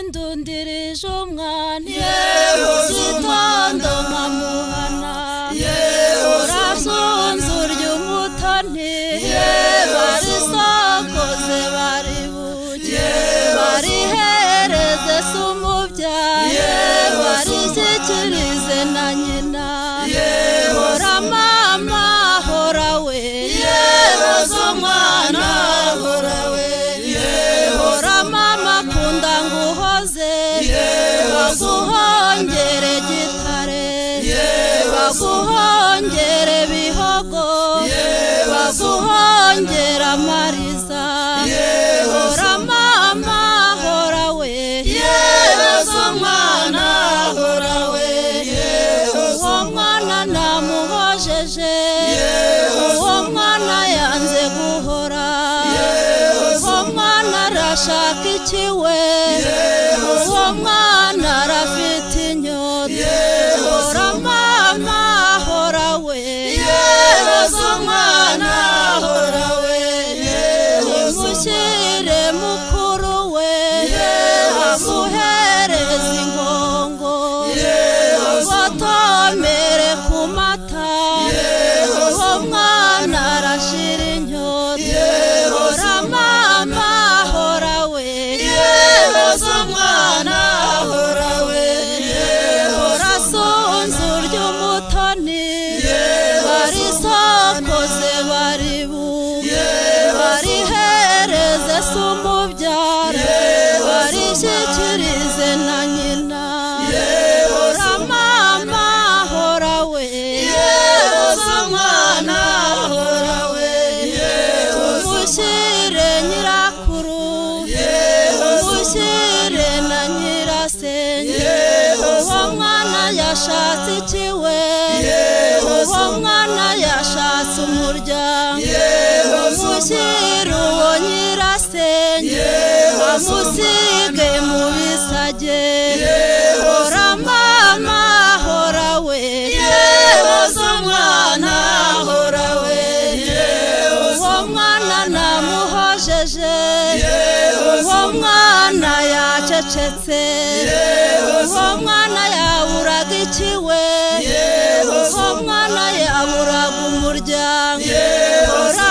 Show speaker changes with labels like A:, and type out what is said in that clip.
A: Ndundirije umwana ugitondo nkamuhana urazunze urya umutoni barisokoze bari buge barihereze se umubyaye barishyikirize na nyina hora mama hora we hoza umwana hora we hora mama kunda nguhoze baguhongere gitare baguhongere bihogo baguhongera mariza hora mama hora we hoza umwana hora we uwo mwana namuhojeje uwo mwana yanze guhora uwo mwana arashaka ikiwe uwo mwana arafite inyota hora mama hora we hoza umwana hora we umushyire mukuru we amuhereza ingongo agotomere ku mata uwo mwana arashira inyota hora mama hora we hoza umwana hora we hora sonze urya umutoni barisokoze bari buge barihereze se umubyara barishyikirize na nyina hora mama hora we hoza umwana hora we umushyire nyirakuru umushyire na nyirasenge uwo mwana yashatse ikiwe uwo mwana yashatse umuryango umushyire uwo nyirasenge amusige mu bisage hora mama hora we hoza umwana hora we uwo mwana namuhojeje uwo mwana yacecetse uwo mwana yaburaga ikiwe uwo mwana yaburaga umuryango hora